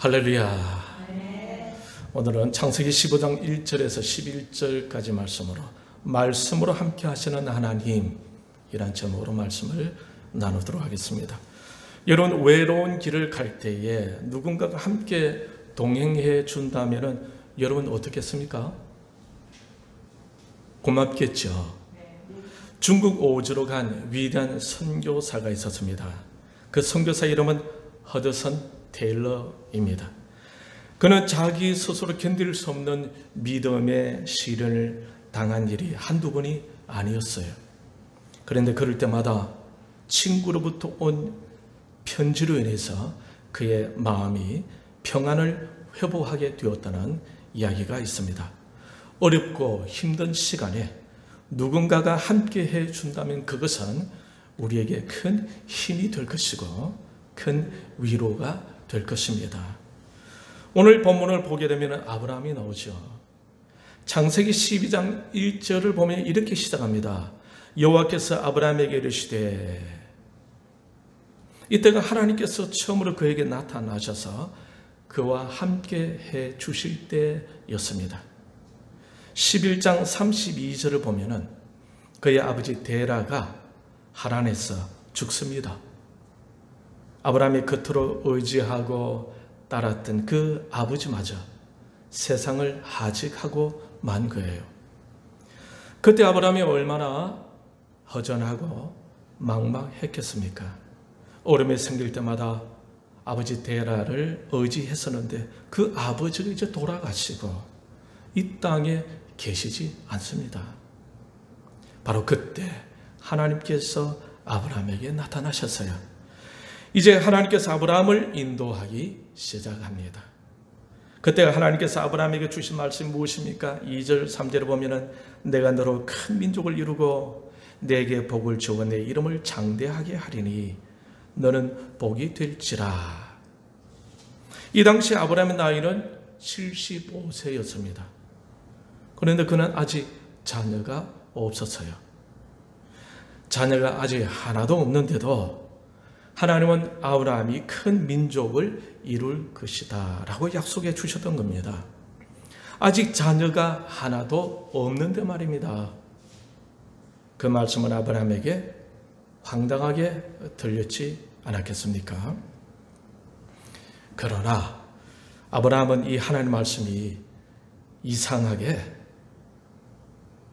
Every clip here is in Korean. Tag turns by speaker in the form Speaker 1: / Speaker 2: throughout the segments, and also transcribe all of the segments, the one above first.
Speaker 1: 할렐루야. 오늘은 창세기 15장 1절에서 11절까지 말씀으로 함께 하시는 하나님이란 제목으로 말씀을 나누도록 하겠습니다. 여러분, 외로운 길을 갈 때에 누군가가 함께 동행해 준다면 여러분 어떻겠습니까? 고맙겠죠. 중국 오주로 간 위대한 선교사가 있었습니다. 그 선교사 이름은 허드슨 테일러입니다. 그는 자기 스스로 견딜 수 없는 믿음의 시련을 당한 일이 한두 번이 아니었어요. 그런데 그럴 때마다 친구로부터 온 편지로 인해서 그의 마음이 평안을 회복하게 되었다는 이야기가 있습니다. 어렵고 힘든 시간에 누군가가 함께 해준다면 그것은 우리에게 큰 힘이 될 것이고 큰 위로가 될 것입니다. 오늘 본문을 보게 되면 아브라함이 나오죠. 창세기 12장 1절을 보면 이렇게 시작합니다. 여호와께서 아브라함에게 이르시되, 이때가 하나님께서 처음으로 그에게 나타나셔서 그와 함께 해 주실 때였습니다. 11장 32절을 보면 그의 아버지 데라가 하란에서 죽습니다. 아브라함이 겉으로 의지하고 따랐던 그 아버지마저 세상을 하직하고 만 거예요. 그때 아브라함이 얼마나 허전하고 막막했겠습니까? 어려움이 생길 때마다 아버지 데라를 의지했었는데 그 아버지가 이제 돌아가시고 이 땅에 계시지 않습니다. 바로 그때 하나님께서 아브라함에게 나타나셨어요. 이제 하나님께서 아브라함을 인도하기 시작합니다. 그때 하나님께서 아브라함에게 주신 말씀이 무엇입니까? 2절 3절을 보면 내가 너로 큰 민족을 이루고 내게 복을 주어 내 이름을 장대하게 하리니 너는 복이 될지라. 이 당시 아브라함의 나이는 75세였습니다. 그런데 그는 아직 자녀가 없었어요. 자녀가 아직 하나도 없는데도 하나님은 아브라함이 큰 민족을 이룰 것이다 라고 약속해 주셨던 겁니다. 아직 자녀가 하나도 없는데 말입니다. 그 말씀은 아브라함에게 황당하게 들렸지 않았겠습니까? 그러나 아브라함은 이 하나님 말씀이 이상하게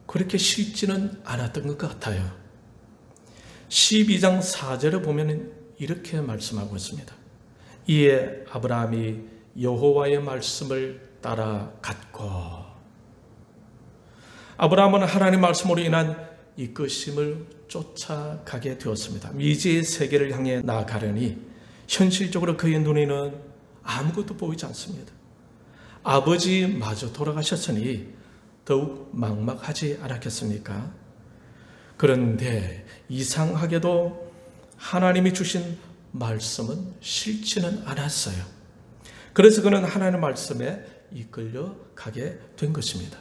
Speaker 1: 그렇게 싫지는 않았던 것 같아요. 12장 4절을 보면 이렇게 말씀하고 있습니다. 이에 아브라함이 여호와의 말씀을 따라갔고, 아브라함은 하나님의 말씀으로 인한 이끄심을 쫓아가게 되었습니다. 미지의 세계를 향해 나아가려니 현실적으로 그의 눈에는 아무것도 보이지 않습니다. 아버지마저 돌아가셨으니 더욱 막막하지 않았겠습니까? 그런데 이상하게도 하나님이 주신 말씀은 싫지는 않았어요. 그래서 그는 하나님의 말씀에 이끌려 가게 된 것입니다.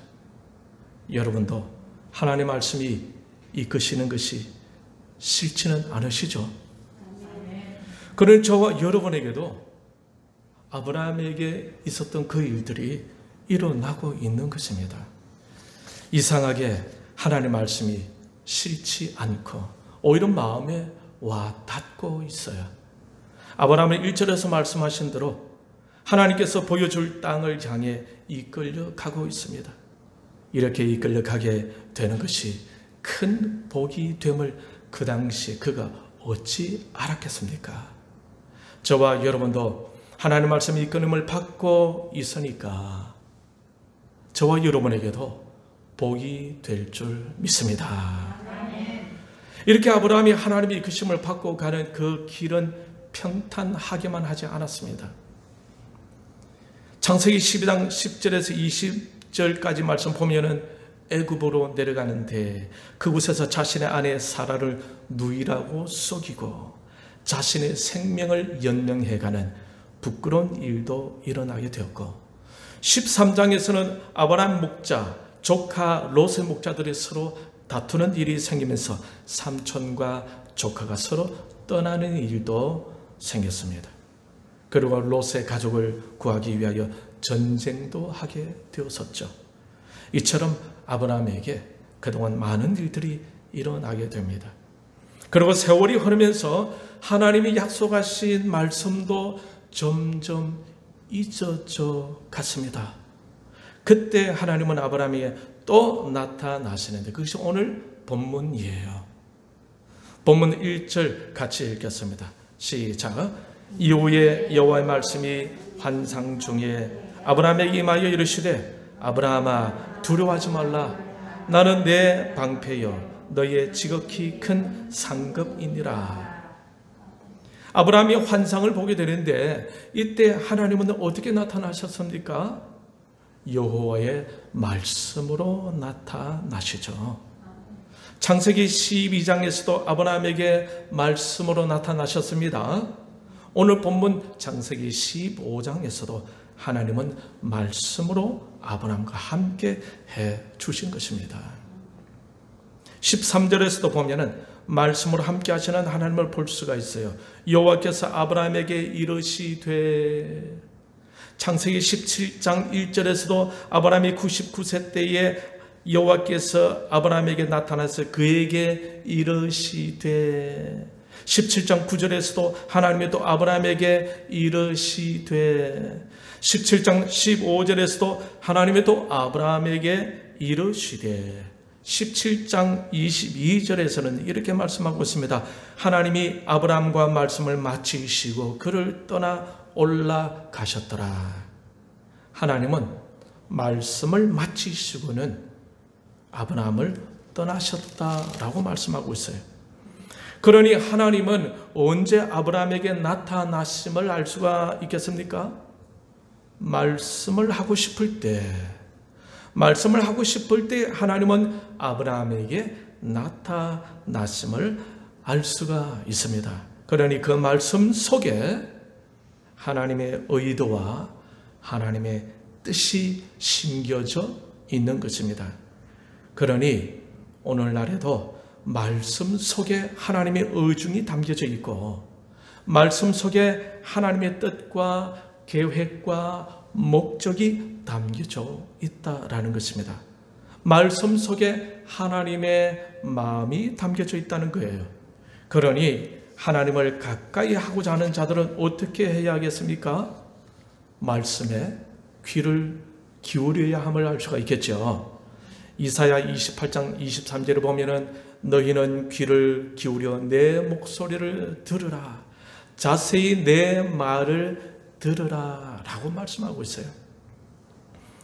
Speaker 1: 여러분도 하나님의 말씀이 이끄시는 것이 싫지는 않으시죠? 그런 저와 여러분에게도 아브라함에게 있었던 그 일들이 일어나고 있는 것입니다. 이상하게 하나님의 말씀이 싫지 않고 오히려 마음에 와 닿고 있어요. 아브라함은 1절에서 말씀하신 대로 하나님께서 보여줄 땅을 향해 이끌려 가고 있습니다. 이렇게 이끌려 가게 되는 것이 큰 복이 됨을 그 당시 그가 어찌 알았겠습니까? 저와 여러분도 하나님 말씀의 이끌림을 받고 있으니까 저와 여러분에게도 복이 될 줄 믿습니다. 이렇게 아브라함이 하나님의 이끄심을 받고 가는 그 길은 평탄하게만 하지 않았습니다. 창세기 12장 10절에서 20절까지 말씀 보면은 애굽으로 내려가는데 그곳에서 자신의 아내 사라를 누이라고 속이고 자신의 생명을 연명해가는 부끄러운 일도 일어나게 되었고, 13장에서는 아브라함 목자, 조카 롯의 목자들이 서로 다투는 일이 생기면서 삼촌과 조카가 서로 떠나는 일도 생겼습니다. 그리고 롯의 가족을 구하기 위하여 전쟁도 하게 되었었죠. 이처럼 아브라함에게 그동안 많은 일들이 일어나게 됩니다. 그리고 세월이 흐르면서 하나님이 약속하신 말씀도 점점 잊어져 갔습니다. 그때 하나님은 아브라함에게 또 나타나시는데 그것이 오늘 본문이에요. 본문 1절 같이 읽겠습니다. 시작. 이후에 여호와의 말씀이 환상 중에 아브라함에게 임하여 이르시되 아브라함아 두려워하지 말라. 나는 내 방패여 너의 지극히 큰 상급이니라. 아브라함이 환상을 보게 되는데 이때 하나님은 어떻게 나타나셨습니까? 여호와의 말씀으로 나타나시죠. 창세기 12장에서도 아브라함에게 말씀으로 나타나셨습니다. 오늘 본문 창세기 15장에서도 하나님은 말씀으로 아브라함과 함께 해 주신 것입니다. 13절에서도 보면은 말씀으로 함께 하시는 하나님을 볼 수가 있어요. 여호와께서 아브라함에게 이르시되, 창세기 17장 1절에서도 아브라함이 99세 때에 여호와께서 아브라함에게 나타나서 그에게 이르시되, 17장 9절에서도 하나님이 또 아브라함에게 이르시되, 17장 15절에서도 하나님이 또 아브라함에게 이르시되, 17장 22절에서는 이렇게 말씀하고 있습니다. 하나님이 아브라함과 말씀을 마치시고 그를 떠나 올라가셨더라. 하나님은 말씀을 마치시고는 아브라함을 떠나셨다라고 말씀하고 있어요. 그러니 하나님은 언제 아브라함에게 나타나심을 알 수가 있겠습니까? 말씀을 하고 싶을 때, 하나님은 아브라함에게 나타나심을 알 수가 있습니다. 그러니 그 말씀 속에 하나님의 의도와 하나님의 뜻이 심겨져 있는 것입니다. 그러니 오늘날에도 말씀 속에 하나님의 의중이 담겨져 있고, 말씀 속에 하나님의 뜻과 계획과 목적이 담겨져 있다라는 것입니다. 말씀 속에 하나님의 마음이 담겨져 있다는 거예요. 그러니 하나님을 가까이 하고자 하는 자들은 어떻게 해야 하겠습니까? 말씀에 귀를 기울여야 함을 알 수가 있겠죠. 이사야 28장 23절을 보면은 너희는 귀를 기울여 내 목소리를 들으라, 자세히 내 말을 들으라 라고 말씀하고 있어요.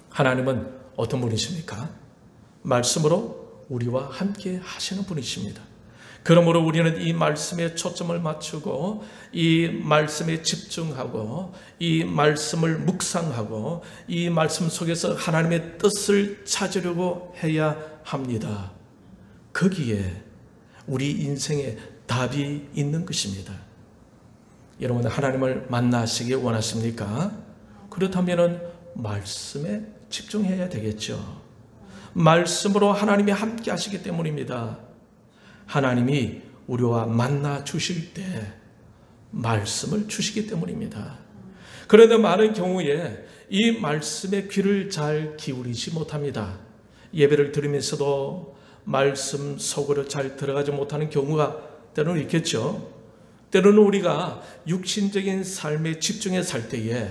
Speaker 1: 하나님은 어떤 분이십니까? 말씀으로 우리와 함께 하시는 분이십니다. 그러므로 우리는 이 말씀에 초점을 맞추고 이 말씀에 집중하고 이 말씀을 묵상하고 이 말씀 속에서 하나님의 뜻을 찾으려고 해야 합니다. 거기에 우리 인생의 답이 있는 것입니다. 여러분, 하나님을 만나시기 원하십니까? 그렇다면 말씀에 집중해야 되겠죠. 말씀으로 하나님이 함께 하시기 때문입니다. 하나님이 우리와 만나 주실 때 말씀을 주시기 때문입니다. 그런데 많은 경우에 이 말씀에 귀를 잘 기울이지 못합니다. 예배를 드리면서도 말씀 속으로 잘 들어가지 못하는 경우가 때로는 있겠죠. 때로는 우리가 육신적인 삶에 집중해 살 때에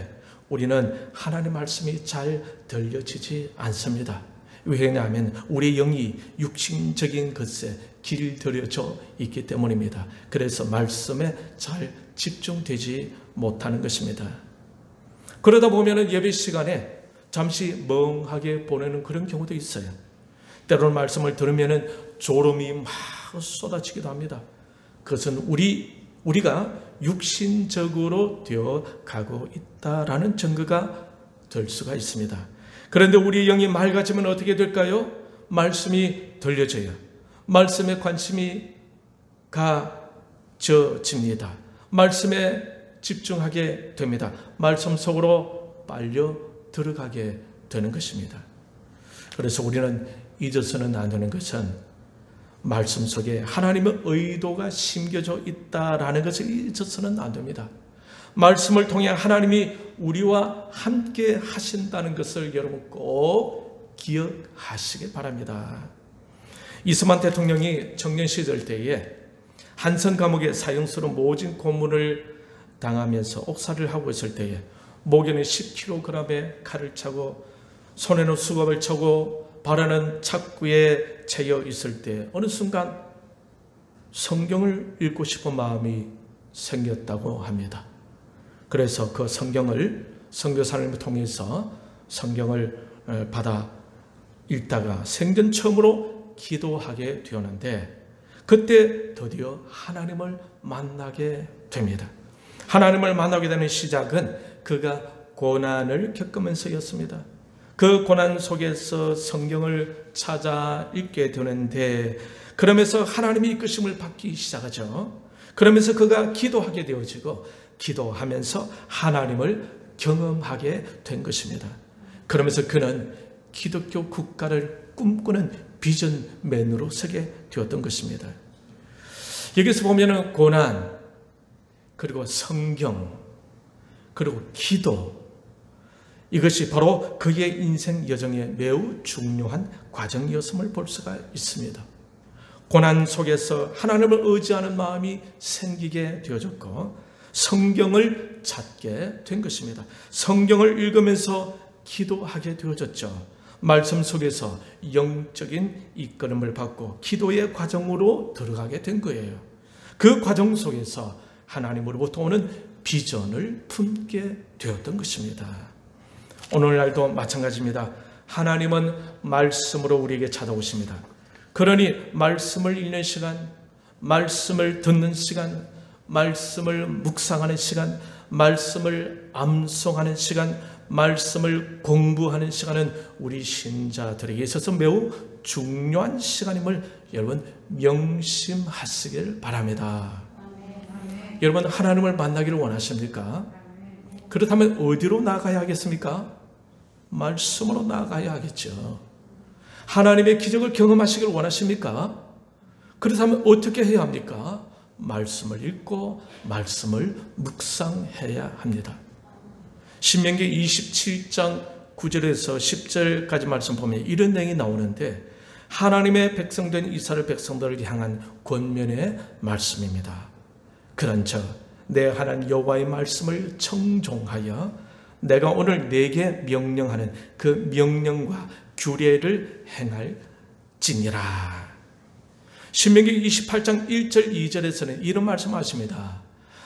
Speaker 1: 우리는 하나님의 말씀이 잘 들려지지 않습니다. 왜냐하면 우리 영이 육신적인 것에 길들여져 있기 때문입니다. 그래서 말씀에 잘 집중되지 못하는 것입니다. 그러다 보면 예배 시간에 잠시 멍하게 보내는 그런 경우도 있어요. 때로는 말씀을 들으면 졸음이 막 쏟아지기도 합니다. 그것은 우리가 육신적으로 되어 가고 있다라는 증거가 될 수가 있습니다. 그런데 우리 영이 맑아지면 어떻게 될까요? 말씀이 들려져요. 말씀에 관심이 가져집니다. 말씀에 집중하게 됩니다. 말씀 속으로 빨려 들어가게 되는 것입니다. 그래서 우리는 잊어서는 안 되는 것은 말씀 속에 하나님의 의도가 심겨져 있다라는 것을 잊어서는 안 됩니다. 말씀을 통해 하나님이 우리와 함께 하신다는 것을 여러분 꼭 기억하시기 바랍니다. 이승만 대통령이 청년 시절 때에 한성 감옥에 사형수로 모진 고문을 당하면서 옥살이를 하고 있을 때에 목에는 10kg의 칼을 차고 손에는 수갑을 차고 발에는 착구에 채여 있을 때 어느 순간 성경을 읽고 싶은 마음이 생겼다고 합니다. 그래서 그 성경을 선교사님을 통해서 성경을 받아 읽다가 생전 처음으로 기도하게 되었는데 그때 드디어 하나님을 만나게 됩니다. 하나님을 만나게 되는 시작은 그가 고난을 겪으면서였습니다. 그 고난 속에서 성경을 찾아 읽게 되는데 그러면서 하나님의 이끄심을 받기 시작하죠. 그러면서 그가 기도하게 되어지고 기도하면서 하나님을 경험하게 된 것입니다. 그러면서 그는 기독교 국가를 꿈꾸는 비전맨으로 서게 되었던 것입니다. 여기서 보면은 고난, 그리고 성경, 그리고 기도, 이것이 바로 그의 인생 여정에 매우 중요한 과정이었음을 볼 수가 있습니다. 고난 속에서 하나님을 의지하는 마음이 생기게 되어졌고 성경을 찾게 된 것입니다. 성경을 읽으면서 기도하게 되어졌죠. 말씀 속에서 영적인 이끌음을 받고 기도의 과정으로 들어가게 된 거예요. 그 과정 속에서 하나님으로부터 오는 비전을 품게 되었던 것입니다. 오늘날도 마찬가지입니다. 하나님은 말씀으로 우리에게 찾아오십니다. 그러니 말씀을 읽는 시간, 말씀을 듣는 시간, 말씀을 묵상하는 시간, 말씀을 암송하는 시간, 말씀을 공부하는 시간은 우리 신자들에게 있어서 매우 중요한 시간임을 여러분 명심하시길 바랍니다. 여러분 하나님을 만나기를 원하십니까? 그렇다면 어디로 나가야 하겠습니까? 말씀으로 나가야 하겠죠. 하나님의 기적을 경험하시길 원하십니까? 그렇다면 어떻게 해야 합니까? 말씀을 읽고 말씀을 묵상해야 합니다. 신명기 27장 9절에서 10절까지 말씀 보면 이런 내용이 나오는데 하나님의 백성된 이스라엘 백성들을 향한 권면의 말씀입니다. 그런즉 내 하나님 여호와의 말씀을 청종하여 내가 오늘 내게 명령하는 그 명령과 규례를 행할지니라. 신명기 28장 1절 2절에서는 이런 말씀하십니다.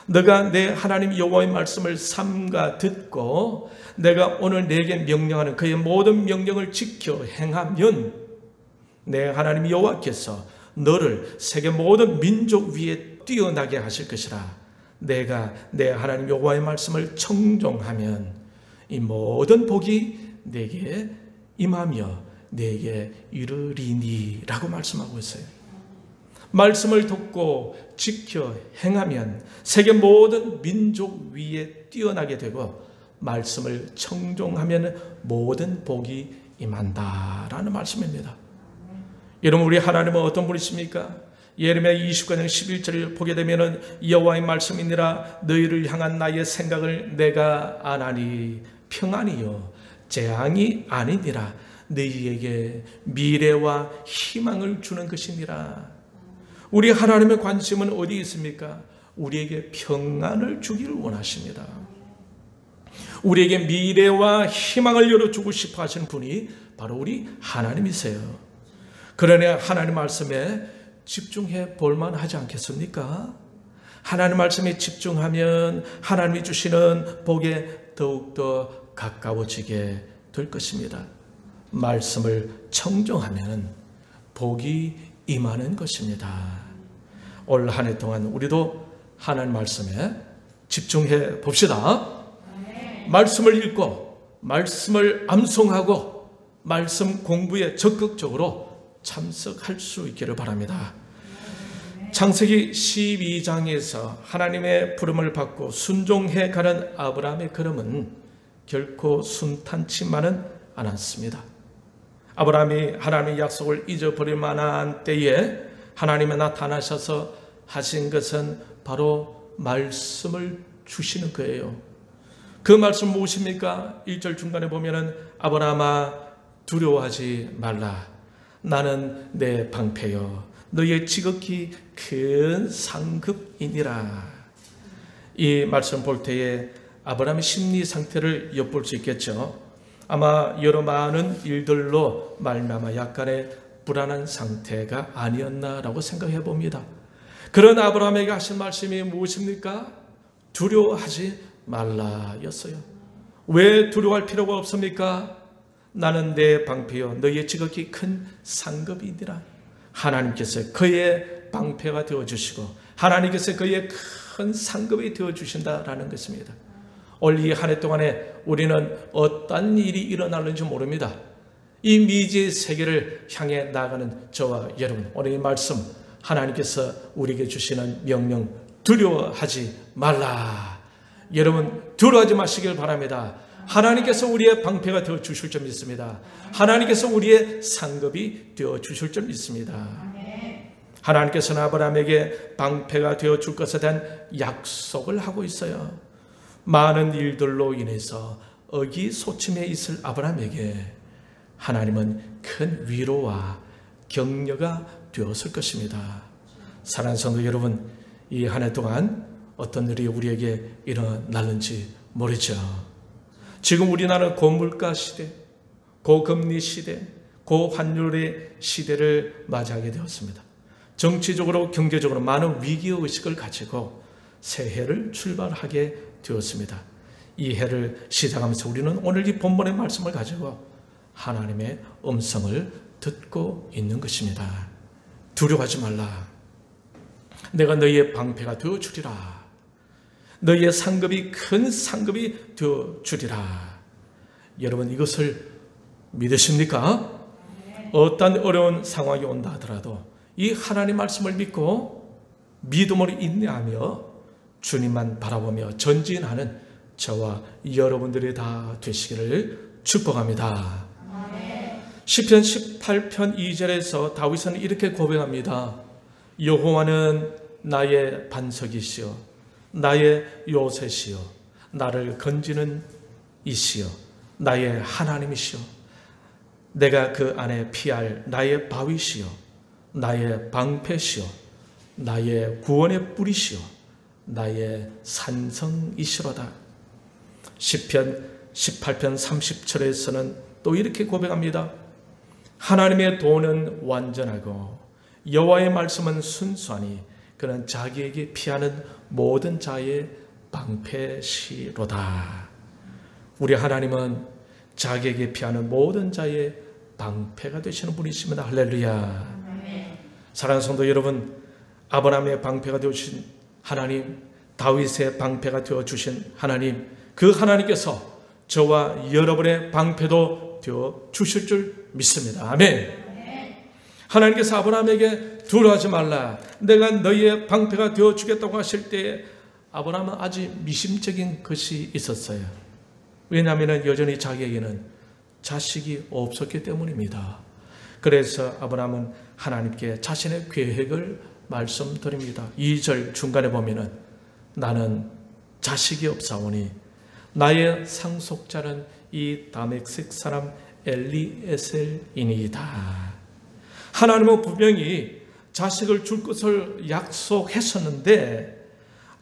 Speaker 1: 너가 내 하나님 여호와의 말씀을 삼가 듣고 내가 오늘 내게 명령하는 그의 모든 명령을 지켜 행하면 내 하나님 여호와께서 너를 세계 모든 민족 위에 뛰어나게 하실 것이라. 내가 내 하나님 여호와의 말씀을 청종하면 이 모든 복이 내게 임하며 내게 이르리니 라고 말씀하고 있어요. 말씀을 듣고 지켜 행하면 세계 모든 민족 위에 뛰어나게 되고 말씀을 청종하면 모든 복이 임한다라는 말씀입니다. 여러분 우리 하나님은 어떤 분이십니까? 예레미야 29장 11절을 보게 되면 여호와의 말씀이니라 너희를 향한 나의 생각을 내가 아나니 평안이요 재앙이 아니니라 너희에게 미래와 희망을 주는 것이니라. 우리 하나님의 관심은 어디 있습니까? 우리에게 평안을 주기를 원하십니다. 우리에게 미래와 희망을 열어주고 싶어 하시는 분이 바로 우리 하나님이세요. 그러니 하나님 말씀에 집중해 볼만 하지 않겠습니까? 하나님 말씀에 집중하면 하나님이 주시는 복에 더욱더 가까워지게 될 것입니다. 말씀을 청종하면 복이 임하는 것입니다. 올 한 해 동안 우리도 하나님 말씀에 집중해 봅시다. 말씀을 읽고 말씀을 암송하고 말씀 공부에 적극적으로 참석할 수 있기를 바랍니다. 창세기 12장에서 하나님의 부름을 받고 순종해 가는 아브라함의 걸음은 결코 순탄치만은 않았습니다. 아브라함이 하나님의 약속을 잊어버릴 만한 때에 하나님이 나타나셔서 하신 것은 바로 말씀을 주시는 거예요. 그 말씀 무엇입니까? 1절 중간에 보면은 아브라함아 두려워하지 말라. 나는 내 방패여 너의 지극히 큰 상급이니라. 이 말씀 볼 때에 아브라함의 심리 상태를 엿볼 수 있겠죠. 아마 여러 많은 일들로 말미암아 약간의 불안한 상태가 아니었나라고 생각해 봅니다. 그런 아브라함에게 하신 말씀이 무엇입니까? 두려워하지 말라였어요. 왜 두려워할 필요가 없습니까? 나는 내 방패여 너의 지극히 큰 상급이니라. 하나님께서 그의 방패가 되어주시고 하나님께서 그의 큰 상급이 되어주신다라는 것입니다. 올 이 한 해 동안에 우리는 어떤 일이 일어날는지 모릅니다. 이 미지의 세계를 향해 나가는 저와 여러분, 오늘 이 말씀 하나님께서 우리에게 주시는 명령, 두려워하지 말라. 여러분 두려워하지 마시길 바랍니다. 하나님께서 우리의 방패가 되어 주실 줄 믿습니다. 하나님께서 우리의 상급이 되어 주실 줄 믿습니다. 하나님께서는 아브라함에게 방패가 되어 줄 것에 대한 약속을 하고 있어요. 많은 일들로 인해서 의기소침해 있을 아브라함에게 하나님은 큰 위로와 격려가 되었을 것입니다. 사랑하는 성도 여러분, 이 한 해 동안 어떤 일이 우리에게 일어났는지 모르죠. 지금 우리나라는 고물가 시대, 고금리 시대, 고환율의 시대를 맞이하게 되었습니다. 정치적으로 경제적으로 많은 위기의식을 가지고 새해를 출발하게 되었습니다. 이 해를 시작하면서 우리는 오늘 이 본문의 말씀을 가지고 하나님의 음성을 듣고 있는 것입니다. 두려워하지 말라. 내가 너희의 방패가 되어주리라. 너희의 상급이 큰 상급이 되어주리라. 여러분 이것을 믿으십니까? 어떤 어려운 상황이 온다 하더라도 이 하나님 말씀을 믿고 믿음으로 인내하며 주님만 바라보며 전진하는 저와 여러분들이 다 되시기를 축복합니다. 시편 18편 2절에서 다윗은 이렇게 고백합니다. 여호와는 나의 반석이시여 나의 요새시여 나를 건지는 이시여 나의 하나님이시여 내가 그 안에 피할 나의 바위시여 나의 방패시여 나의 구원의 뿌리시여 나의 산성이시로다. 시편 18편 30절에서는 또 이렇게 고백합니다. 하나님의 도는 완전하고 여호와의 말씀은 순수하니 그는 자기에게 피하는 모든 자의 방패시로다. 우리 하나님은 자기에게 피하는 모든 자의 방패가 되시는 분이십니다. 할렐루야. 사랑하는 성도 여러분, 아브라함의 방패가 되어주신 하나님, 다윗의 방패가 되어주신 하나님, 그 하나님께서 저와 여러분의 방패도 되어주실 줄 믿습니다. 아멘. 하나님께서 아브라함에게 두려워하지 말라. 내가 너희의 방패가 되어주겠다고 하실 때에 아브라함은 아주 미심적인 것이 있었어요. 왜냐하면 여전히 자기에게는 자식이 없었기 때문입니다. 그래서 아브라함은 하나님께 자신의 계획을 말씀드립니다. 2절 중간에 보면은 나는 자식이 없사오니 나의 상속자는 이 다메섹 사람 엘리에셀이니이다. 하나님은 분명히 자식을 줄 것을 약속했었는데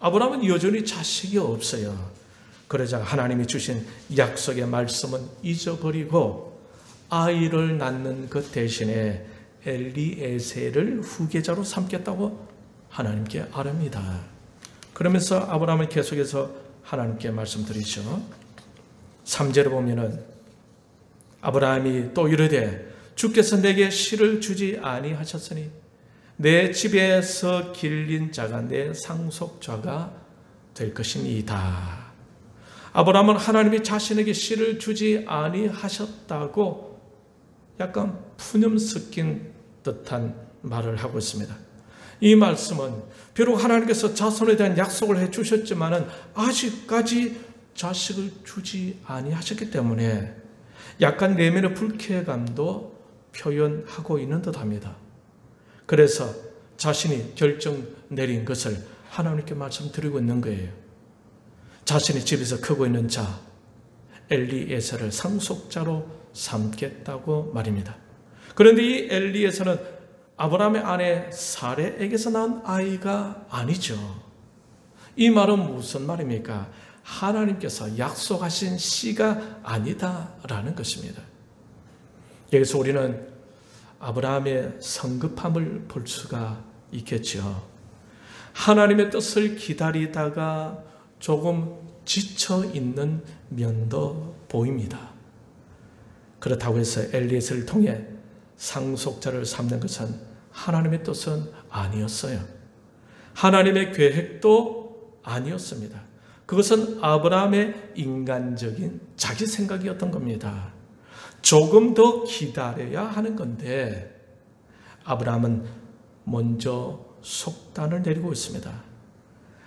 Speaker 1: 아브라함은 여전히 자식이 없어요. 그러자 하나님이 주신 약속의 말씀은 잊어버리고 아이를 낳는 것 대신에 엘리에셀을 후계자로 삼겠다고 하나님께 아뢰니다. 그러면서 아브라함은 계속해서 하나님께 말씀드리죠. 3절에 보면은 아브라함이 또 이르되 주께서 내게 씨를 주지 아니하셨으니 내 집에서 길린 자가 내 상속자가 될 것이니이다. 아브라함은 하나님이 자신에게 씨를 주지 아니하셨다고 약간 푸념 섞인 듯한 말을 하고 있습니다. 이 말씀은 비록 하나님께서 자손에 대한 약속을 해주셨지만은 아직까지 자식을 주지 아니하셨기 때문에 약간 내면의 불쾌감도 표현하고 있는 듯합니다. 그래서 자신이 결정 내린 것을 하나님께 말씀드리고 있는 거예요. 자신의 집에서 크고 있는 자 엘리에셀을 상속자로 삼겠다고 말입니다. 그런데 이 엘리에셀은 아브라함의 아내 사레에게서 낳은 아이가 아니죠. 이 말은 무슨 말입니까? 하나님께서 약속하신 씨가 아니다라는 것입니다. 여기서 우리는 아브라함의 성급함을 볼 수가 있겠죠. 하나님의 뜻을 기다리다가 조금 지쳐 있는 면도 보입니다. 그렇다고 해서 엘리에셀을 통해 상속자를 삼는 것은 하나님의 뜻은 아니었어요. 하나님의 계획도 아니었습니다. 그것은 아브라함의 인간적인 자기 생각이었던 겁니다. 조금 더 기다려야 하는 건데 아브라함은 먼저 속단을 내리고 있습니다.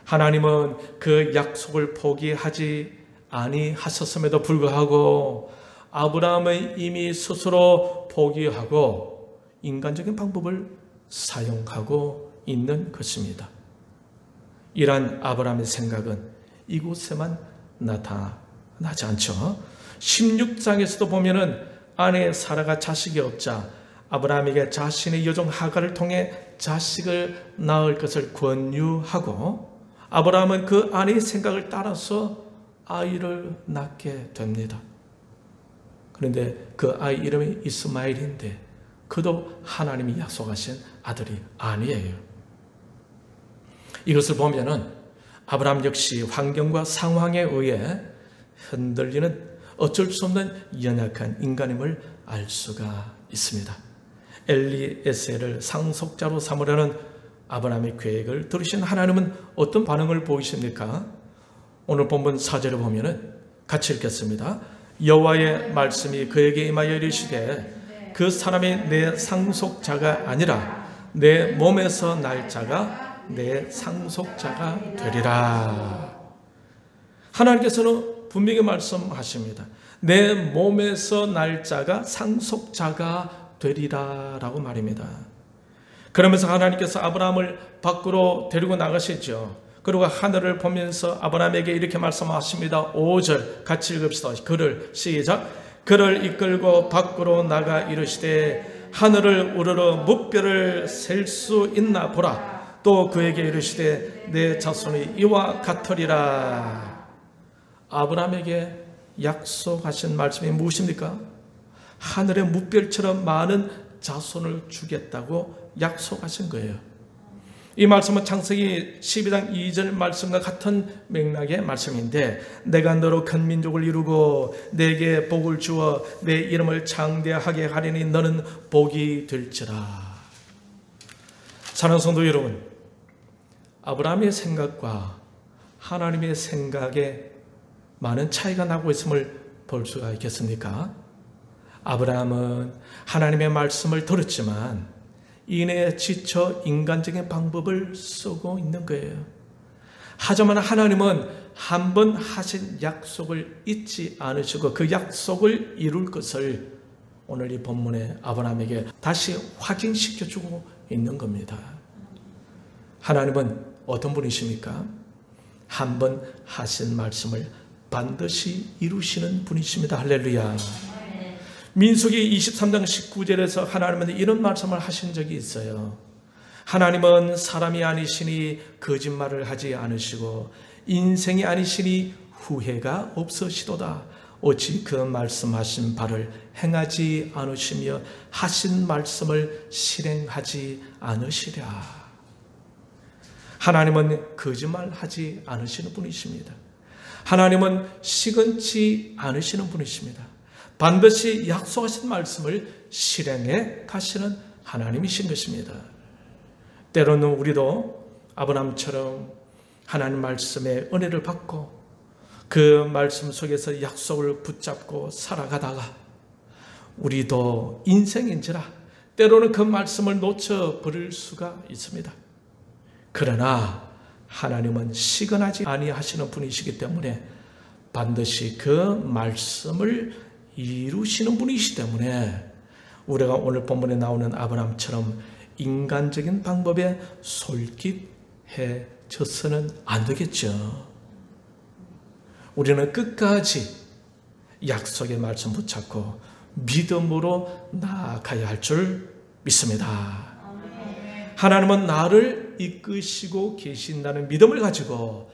Speaker 1: 하나님은 그 약속을 포기하지 아니하셨음에도 불구하고 아브라함은 이미 스스로 포기하고 인간적인 방법을 사용하고 있는 것입니다. 이러한 아브라함의 생각은 이곳에만 나타나지 않죠. 16장에서도 보면은 아내 사라가 자식이 없자 아브라함에게 자신의 여종 하갈을 통해 자식을 낳을 것을 권유하고 아브라함은 그 아내의 생각을 따라서 아이를 낳게 됩니다. 그런데 그 아이 이름이 이스마엘인데 그도 하나님이 약속하신 아들이 아니에요. 이것을 보면은 아브라함 역시 환경과 상황에 의해 흔들리는 어쩔 수 없는 연약한 인간임을 알 수가 있습니다. 엘리에셀을 상속자로 삼으려는 아브라함의 계획을 들으신 하나님은 어떤 반응을 보이십니까? 오늘 본문 4절을 보면은 같이 읽겠습니다. 여호와의 말씀이 그에게 임하여 이르시되 그 사람이 내 상속자가 아니라 내 몸에서 날 자가 내 상속자가 되리라. 하나님께서는 분명히 말씀하십니다. 내 몸에서 날 자가 상속자가 되리라라고 말입니다. 그러면서 하나님께서 아브라함을 밖으로 데리고 나가시죠. 그리고 하늘을 보면서 아브라함에게 이렇게 말씀하십니다. 5절 같이 읽읍시다. 그를 시작. 그를 이끌고 밖으로 나가 이르시되 하늘을 우러러 무뼈를 셀 수 있나 보라. 또 그에게 이르시되 내 자손이 이와 같으리라. 아브라함에게 약속하신 말씀이 무엇입니까? 하늘의 무별처럼 많은 자손을 주겠다고 약속하신 거예요. 이 말씀은 창세기 12장 2절 말씀과 같은 맥락의 말씀인데 내가 너로 큰 민족을 이루고 내게 복을 주어 내 이름을 창대하게 하리니 너는 복이 될지라. 사랑하는 성도 여러분, 아브라함의 생각과 하나님의 생각에 많은 차이가 나고 있음을 볼 수가 있겠습니까? 아브라함은 하나님의 말씀을 들었지만 이내에 지쳐 인간적인 방법을 쓰고 있는 거예요. 하지만 하나님은 한 번 하신 약속을 잊지 않으시고 그 약속을 이룰 것을 오늘 이 본문에 아브라함에게 다시 확인시켜주고 있는 겁니다. 하나님은 어떤 분이십니까? 한 번 하신 말씀을 반드시 이루시는 분이십니다. 할렐루야. 민수기 23장 19절에서 하나님은 이런 말씀을 하신 적이 있어요. 하나님은 사람이 아니시니 거짓말을 하지 않으시고 인생이 아니시니 후회가 없으시도다. 어찌 그 말씀하신 바를 행하지 않으시며 하신 말씀을 실행하지 않으시랴. 하나님은 거짓말하지 않으시는 분이십니다. 하나님은 시건치 않으시는 분이십니다. 반드시 약속하신 말씀을 실행해 가시는 하나님이신 것입니다. 때로는 우리도 아브라함처럼 하나님 말씀의 은혜를 받고 그 말씀 속에서 약속을 붙잡고 살아가다가 우리도 인생인지라 때로는 그 말씀을 놓쳐버릴 수가 있습니다. 그러나 하나님은 시건하지 아니하시는 분이시기 때문에 반드시 그 말씀을 이루시는 분이시기 때문에 우리가 오늘 본문에 나오는 아브라함처럼 인간적인 방법에 솔깃해져서는 안 되겠죠. 우리는 끝까지 약속의 말씀 붙잡고 믿음으로 나아가야 할 줄 믿습니다. 하나님은 나를 이끄시고 계신다는 믿음을 가지고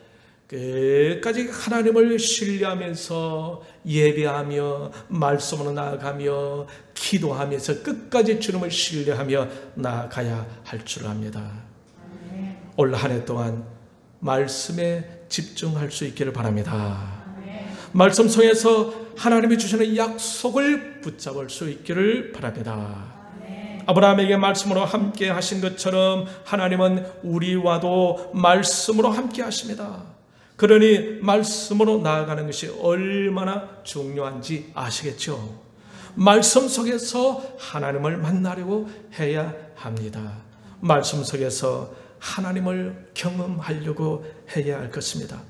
Speaker 1: 끝까지 하나님을 신뢰하면서 예배하며 말씀으로 나아가며 기도하면서 끝까지 주님을 신뢰하며 나아가야 할 줄 압니다. 올 한 해 동안 말씀에 집중할 수 있기를 바랍니다. 말씀 속에서 하나님이 주시는 약속을 붙잡을 수 있기를 바랍니다. 아브라함에게 말씀으로 함께 하신 것처럼 하나님은 우리와도 말씀으로 함께 하십니다. 그러니 말씀으로 나아가는 것이 얼마나 중요한지 아시겠죠? 말씀 속에서 하나님을 만나려고 해야 합니다. 말씀 속에서 하나님을 경험하려고 해야 할 것입니다.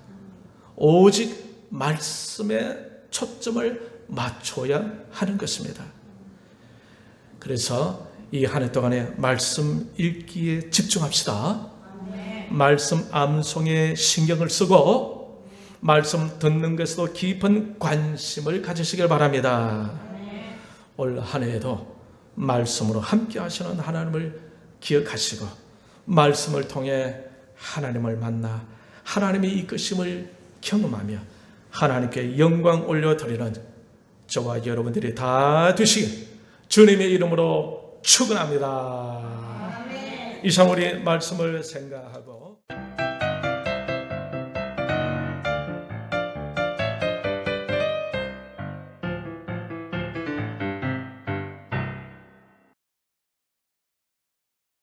Speaker 1: 오직 말씀에 초점을 맞춰야 하는 것입니다. 그래서 이 한 해 동안에 말씀 읽기에 집중합시다. 말씀 암송에 신경을 쓰고 말씀 듣는 것에도 깊은 관심을 가지시길 바랍니다. 올 한 해에도 말씀으로 함께 하시는 하나님을 기억하시고 말씀을 통해 하나님을 만나 하나님의 이끄심을 경험하며 하나님께 영광 올려드리는 저와 여러분들이 다 되시길 주님의 이름으로 축원합니다. 이상 우리 말씀을 생각하고